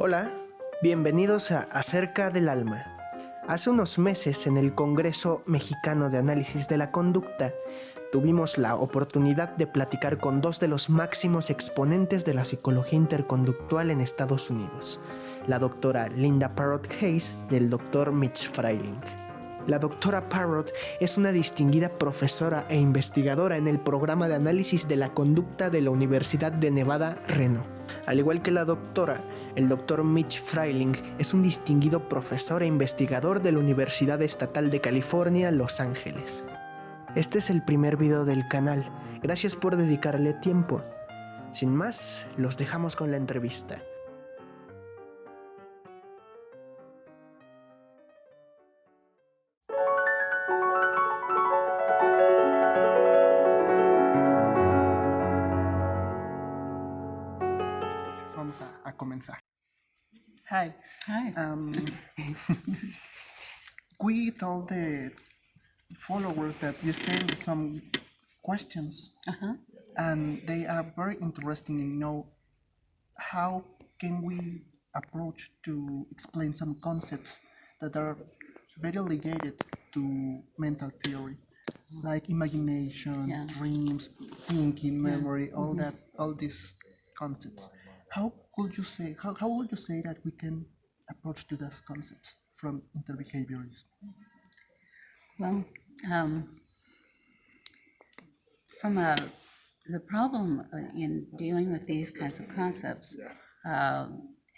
Hola, bienvenidos a Acerca del Alma. Hace unos meses en el Congreso Mexicano de Análisis de la Conducta tuvimos la oportunidad de platicar con dos de los máximos exponentes de la psicología interconductual en Estados Unidos, la doctora Linda Parrott Hayes y el doctor Mitch Fryling. La doctora Parrott es una distinguida profesora e investigadora en el programa de análisis de la conducta de la Universidad de Nevada, Reno. Al igual que la doctora, el doctor Mitch Fryling es un distinguido profesor e investigador de la Universidad Estatal de California, Los Ángeles. Este es el primer video del canal. Gracias por dedicarle tiempo. Sin más, los dejamos con la entrevista. Vamos a comenzar. Hi. Hi. We told the followers that you sent some questions, and they are very interesting in know how can we approach to explain some concepts that are very related to mental theory, like imagination, dreams, thinking, memory, all these concepts. How would you say that we can approach to those concepts from interbehaviorism? Well, the problem in dealing with these kinds of concepts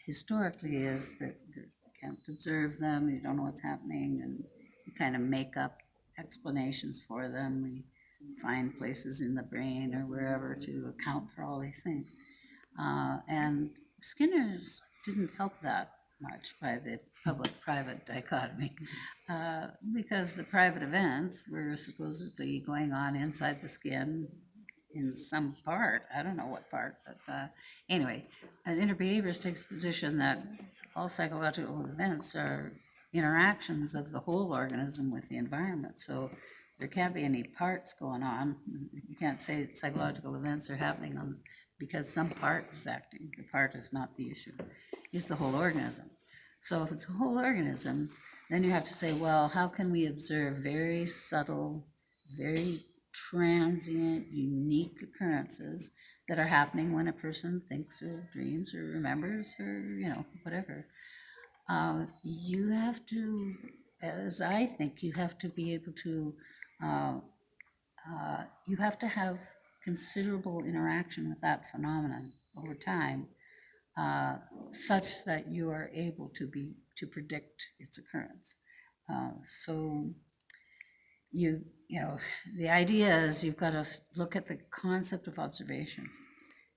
historically is that you can't observe them, you don't know what's happening, and you kind of make up explanations for them. We find places in the brain or wherever to account for all these things. And Skinner's didn't help that much by the public-private dichotomy, because the private events were supposedly going on inside the skin in some part. I don't know what part, but anyway, an interbehaviorist takes a position that all psychological events are interactions of the whole organism with the environment. So there can't be any parts going on. You can't say that psychological events are happening because some part is acting. The part is not the issue. It's the whole organism. So if it's a whole organism, then you have to say, well, how can we observe very subtle, very transient, unique occurrences that are happening when a person thinks or dreams or remembers or, whatever. You have to, as I think, you have to be able to, you have to have considerable interaction with that phenomenon over time, such that you are able to predict its occurrence. So the idea is you've got to look at the concept of observation.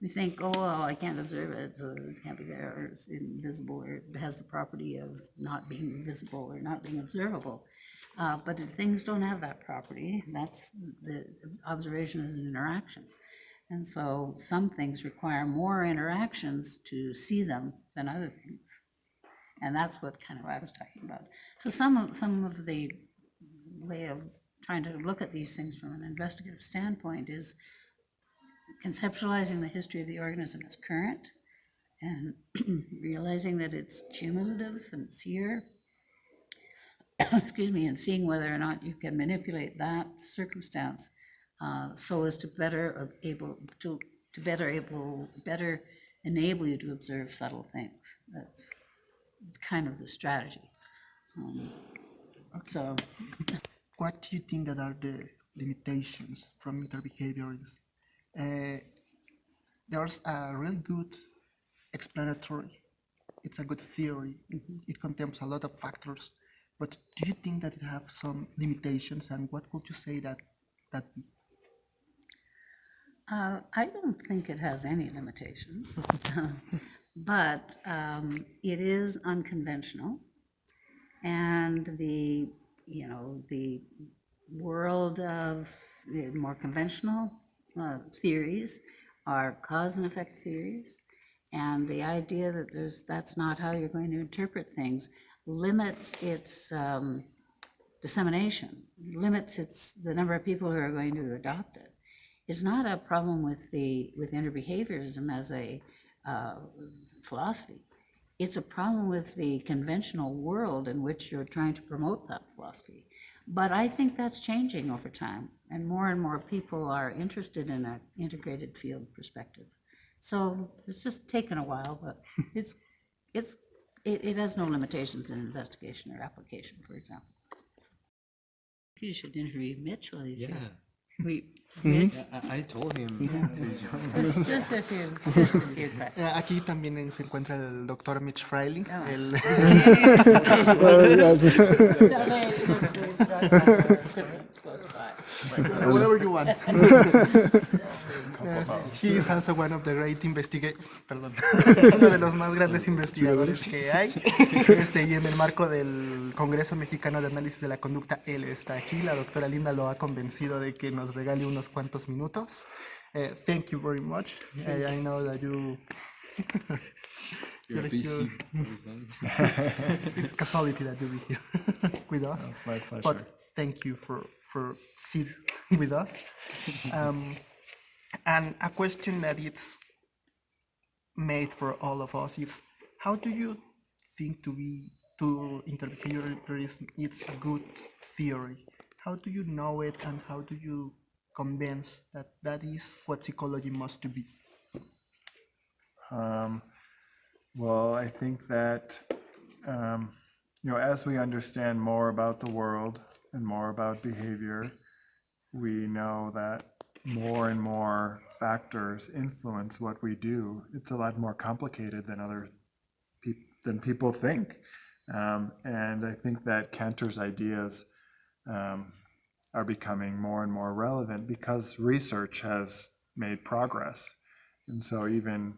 We think, oh, well, I can't observe it, so it can't be there, or it's invisible, or it has the property of not being visible or not being observable. But if things don't have that property, that's the observation is an interaction. And so some things require more interactions to see them than other things. And that's what kind of I was talking about. So some of the way of trying to look at these things from an investigative standpoint is conceptualizing the history of the organism as current and realizing that it's cumulative and it's here, and seeing whether or not you can manipulate that circumstance so as to better enable you to observe subtle things. That's kind of the strategy. So, what do you think that are the limitations from interbehaviorism? There's a really good explanatory. It's a good theory. It contains a lot of factors. But do you think that it has some limitations, and what would you say that be? I don't think it has any limitations, but it is unconventional, and the world of the more conventional theories are cause and effect theories, and the idea that that's not how you're going to interpret things limits its dissemination, limits the number of people who are going to adopt it. It's not a problem with interbehaviorism as a philosophy. it's a problem with the conventional world in which you're trying to promote that philosophy. But I think that's changing over time, and more people are interested in an integrated field perspective. So it's just taken a while, but it has no limitations in investigation or application, for example. You should interview Mitch while he's here. Mitch, I told him to join us. just a few questions. Aquí también se encuentra el doctor Mitch Fryling. Oh. Close by. Whatever you want. He is also one of the great investigators, perdón, uno de los más grandes investigadores que hay. Y en el marco del Congreso Mexicano de Análisis de la Conducta, él está aquí. La doctora Linda lo ha convencido de que nos regale unos cuantos minutos. Thank you very much. I know that You're busy. it's casualty that you be here with us. It's my pleasure. But thank you for sitting with us. And a question that it's made for all of us is, how do you think to interbehaviorism it's a good theory? How do you know it, and how do you convince that that is what psychology must be? Well, I think that, as we understand more about the world and more about behavior, we know that more and more factors influence what we do. It's a lot more complicated than people think. And I think that Cantor's ideas are becoming more and more relevant because research has made progress. And so even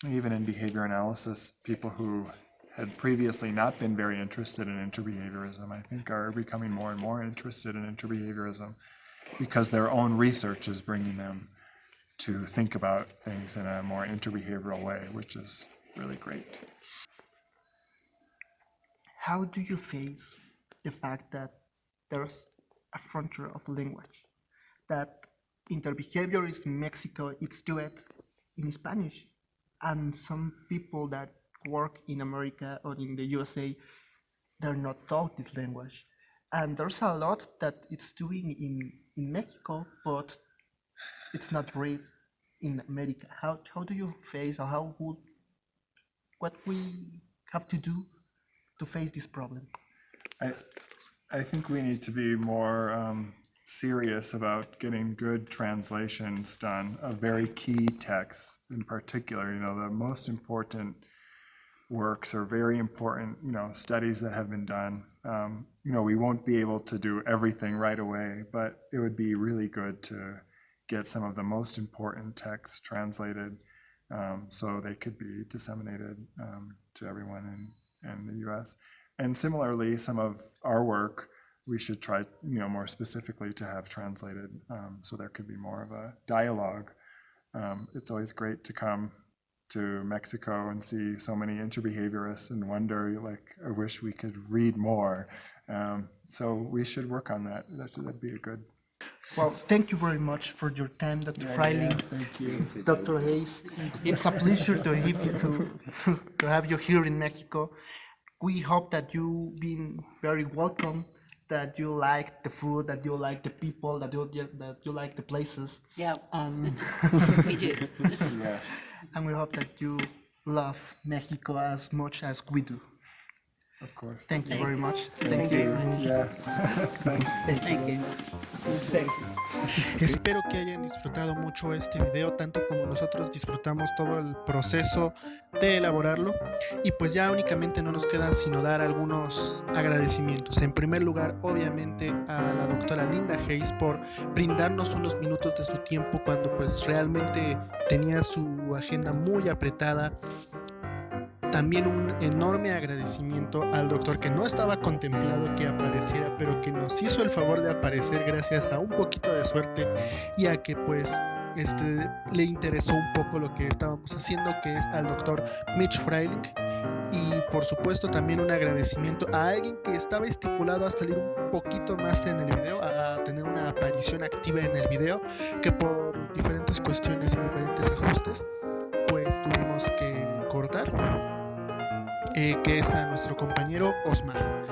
in behavior analysis, people who had previously not been very interested in interbehaviorism, I think are becoming more and more interested in interbehaviorism because their own research is bringing them to think about things in a more interbehavioral way, which is really great. How do you face the fact that there's a frontier of language, that interbehaviorism in Mexico, it's do it in Spanish, and some people that work in America or in the USA, they're not taught this language. And there's a lot that it's doing in Mexico, but it's not read in America. How do you face, or what we have to do to face this problem? I think we need to be more serious about getting good translations done of very key texts in particular. The most important works are very important, studies that have been done. We won't be able to do everything right away, but it would be really good to get some of the most important texts translated so they could be disseminated to everyone in the US. And similarly, some of our work we should try, more specifically to have translated so there could be more of a dialogue. It's always great to come to Mexico and see so many interbehaviorists and wonder, I wish we could read more. So we should work on that. That'd be a good. Well, thank you very much for your time, Dr. Fryling. Thank you. Dr. Hayes, it's a pleasure to have you here in Mexico. We hope that you've been very welcome, that you like the food, that you like the people, that you like the places. Yeah, we do. Yeah. And we hope that you love Mexico as much as we do. Of course. Thank you very much. Thank you. Yeah. Thank you. Espero que hayan disfrutado mucho este video, tanto como nosotros disfrutamos todo el proceso de elaborarlo. Y pues ya únicamente no nos queda sino dar algunos agradecimientos. En primer lugar, obviamente a la doctora Linda Hayes por brindarnos unos minutos de su tiempo cuando pues realmente tenía su agenda muy apretada. También un enorme agradecimiento al doctor que no estaba contemplado que apareciera, pero que nos hizo el favor de aparecer gracias a un poquito de suerte y a que pues le interesó un poco lo que estábamos haciendo, que es al doctor Mitch Fryling. Y por supuesto también un agradecimiento a alguien que estaba estipulado a salir un poquito más en el video, a tener una aparición activa en el video, que por diferentes cuestiones y diferentes ajustes pues tuvimos que cortar. que es a nuestro compañero Osmar.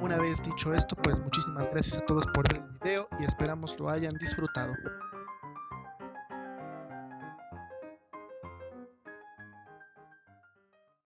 Una vez dicho esto, pues muchísimas gracias a todos por ver el video y esperamos lo hayan disfrutado.